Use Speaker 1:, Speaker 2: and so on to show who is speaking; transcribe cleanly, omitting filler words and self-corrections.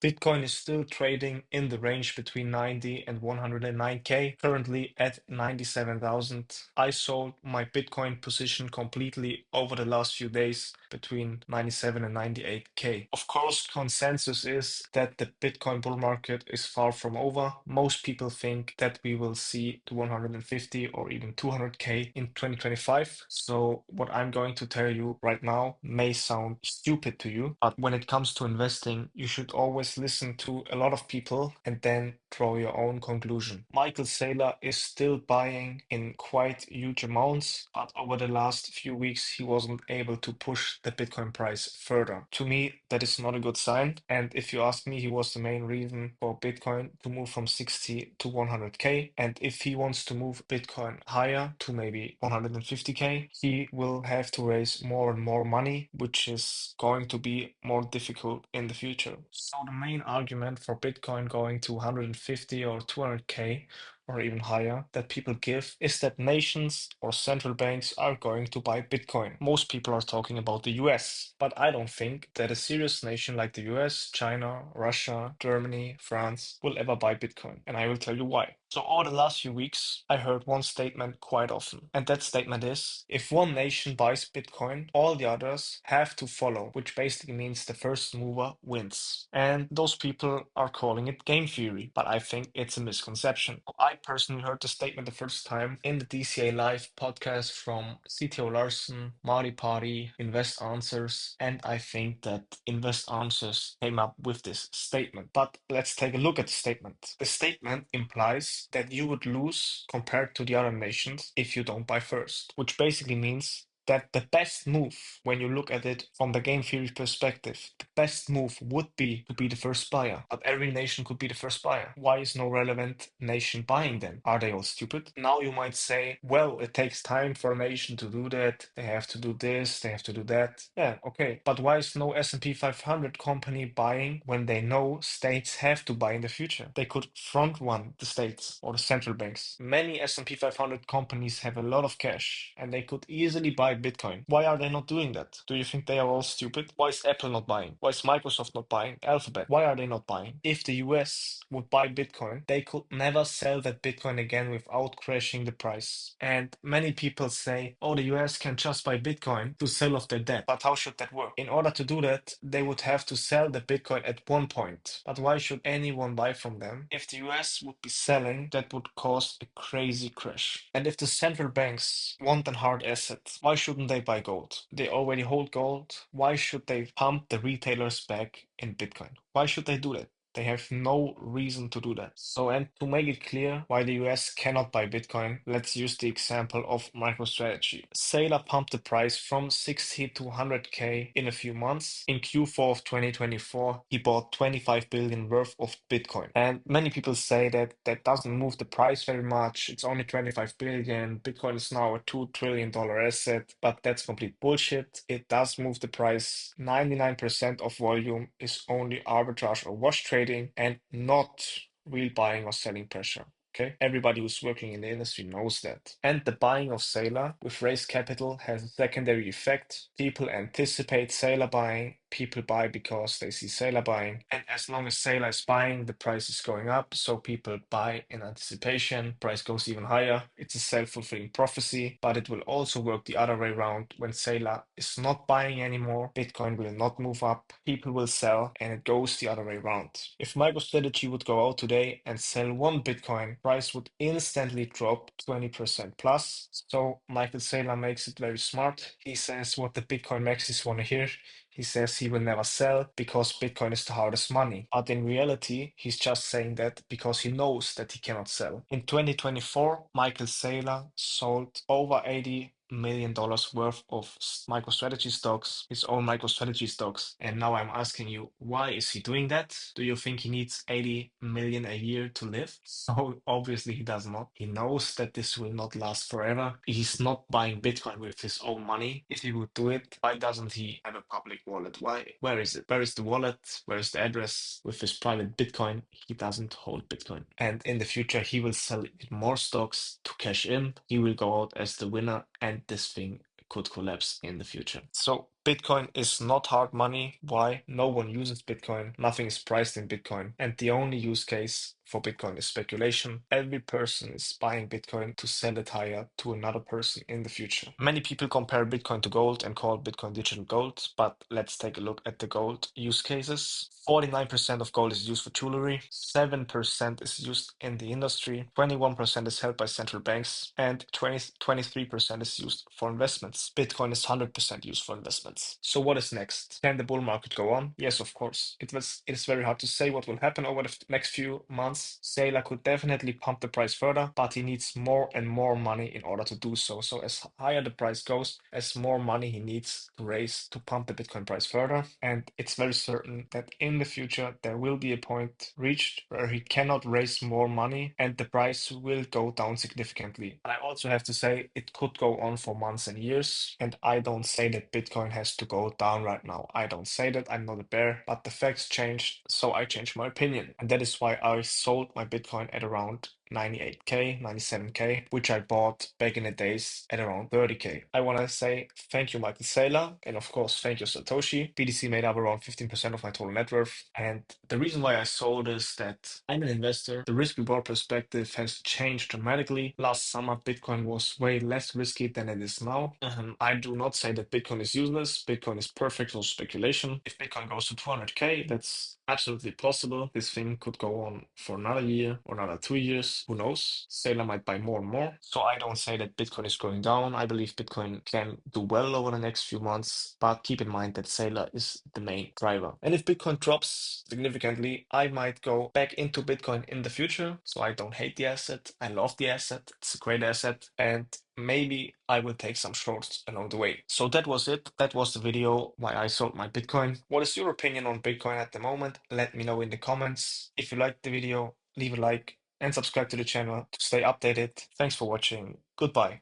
Speaker 1: Bitcoin is still trading in the range between 90 and 109K, currently at 97,000. I sold my Bitcoin position completely over the last few days between 97 and 98K. Of course, consensus is that the Bitcoin bull market is far from over. Most people think that we will see to 150 or even 200K in 2025. So what I'm going to tell you right now may sound stupid to you, but when it comes to investing, you should always listen to a lot of people and then draw your own conclusion. Michael Saylor is still buying in quite huge amounts, but over the last few weeks, he wasn't able to push the Bitcoin price further. To me, that is not a good sign. And if you ask me, he was the main reason for Bitcoin to move from 60 to 100K. And if he wants to move Bitcoin higher to maybe 150K, he will have to raise more and more money, which is going to be more difficult in the future. So the main argument for Bitcoin going to 150 or 200K or even higher that people give is that nations or central banks are going to buy Bitcoin. Most people are talking about the US, but I don't think that a serious nation like the US, China, Russia, Germany, France will ever buy Bitcoin. And I will tell you why. So over the last few weeks, I heard one statement quite often. And that statement is, if one nation buys Bitcoin, all the others have to follow, which basically means the first mover wins. And those people are calling it game theory, but I think it's a misconception. I personally heard the statement the first time in the DCA Live podcast from CTO Larson, Marty Party, Invest Answers, and I think that Invest Answers came up with this statement. But let's take a look at the statement. The statement implies that you would lose compared to the other nations if you don't buy first, which basically means that the best move, when you look at it from the game theory perspective, the best move would be to be the first buyer. But every nation could be the first buyer. Why is no relevant nation buying then? Are they all stupid? Now you might say, well, it takes time for a nation to do that. They have to do this, they have to do that. Yeah, okay. But why is no S&P 500 company buying when they know states have to buy in the future? They could front run the states or the central banks. Many S&P 500 companies have a lot of cash and they could easily buy Bitcoin. Why are they not doing that? Do you think they are all stupid? Why is Apple not buying? Why is Microsoft not buying? Alphabet? Why are they not buying? If the US would buy Bitcoin, they could never sell that Bitcoin again without crashing the price. And many people say, oh, the US can just buy Bitcoin to sell off their debt. But how should that work? In order to do that, they would have to sell the Bitcoin at one point. But why should anyone buy from them? If the US would be selling, that would cause a crazy crash. And if the central banks want a hard asset, why shouldn't they buy gold? They already hold gold. Why should they pump the retailers back in Bitcoin? Why should they do that? They have no reason to do that. So, and to make it clear why the US cannot buy Bitcoin, let's use the example of MicroStrategy. Saylor pumped the price from 60 to 100K in a few months. In Q4 of 2024, he bought 25 billion worth of Bitcoin. And many people say that that doesn't move the price very much. It's only 25 billion. Bitcoin is now a $2 trillion asset, but that's complete bullshit. It does move the price. 99% of volume is only arbitrage or wash trading and not real buying or selling pressure. Okay, everybody who's working in the industry knows that. And the buying of Saylor with raised capital has a secondary effect. People anticipate Saylor buying. People buy because they see Saylor buying. And as long as Saylor is buying, the price is going up. So people buy in anticipation. Price goes even higher. It's a self-fulfilling prophecy, but it will also work the other way around. When Saylor is not buying anymore, Bitcoin will not move up. People will sell, and it goes the other way around. If MicroStrategy would go out today and sell one Bitcoin, price would instantly drop 20% plus. So Michael Saylor makes it very smart. He says what the Bitcoin maxis want to hear. He says he will never sell because Bitcoin is the hardest money. But in reality, he's just saying that because he knows that he cannot sell. In 2024, Michael Saylor sold over $80 million worth of MicroStrategy stocks, his own MicroStrategy stocks. And now I'm asking you, why is he doing that? Do you think he needs 80 million a year to live? So obviously he does not. He knows that this will not last forever. He's not buying Bitcoin with his own money. If he would do it, why doesn't he have a public wallet? Why? Where is it? Where is the wallet? Where is the address? With his private Bitcoin, he doesn't hold Bitcoin. And in the future, he will sell more stocks to cash in. He will go out as the winner, and this thing could collapse in the future. So Bitcoin is not hard money. Why? No one uses Bitcoin. Nothing is priced in Bitcoin. And the only use case for Bitcoin is speculation. Every person is buying Bitcoin to sell it higher to another person in the future. Many people compare Bitcoin to gold and call Bitcoin digital gold, but let's take a look at the gold use cases. 49% of gold is used for jewelry, 7% is used in the industry, 21% is held by central banks, and 23% is used for investments. Bitcoin is 100% used for investments. So what is next? Can the bull market go on? Yes, of course. It is very hard to say what will happen over the next few months. Saylor could definitely pump the price further, but he needs more and more money in order to do so. So as higher the price goes, as more money he needs to raise to pump the Bitcoin price further. And it's very certain that in the future there will be a point reached where he cannot raise more money and the price will go down significantly. I also have to say it could go on for months and years. And I don't say that Bitcoin has to go down right now. I don't say that. I'm not a bear, but the facts changed, so I changed my opinion. And that is why I sold my Bitcoin at around 98K, 97K, which I bought back in the days at around 30K. I want to say thank you, Michael Saylor, and of course, thank you, Satoshi. BTC made up around 15% of my total net worth. And the reason why I sold is that I'm an investor. The risk reward perspective has changed dramatically. Last summer, Bitcoin was way less risky than it is now. I do not say that Bitcoin is useless. Bitcoin is perfect for speculation. If Bitcoin goes to 200K, that's absolutely possible. This thing could go on for another year or another 2 years. Who knows? Sailor might buy more and more. So I don't say that Bitcoin is going down. I believe Bitcoin can do well over the next few months, but keep in mind that Sailor is the main driver. And if Bitcoin drops significantly, I might go back into Bitcoin in the future. So I don't hate the asset. I love the asset. It's a great asset. And maybe I will take some shorts along the way. So that was it. That was the video why I sold my Bitcoin. What is your opinion on Bitcoin at the moment? Let me know in the comments. If you liked the video, leave a like and subscribe to the channel to stay updated. Thanks for watching. Goodbye.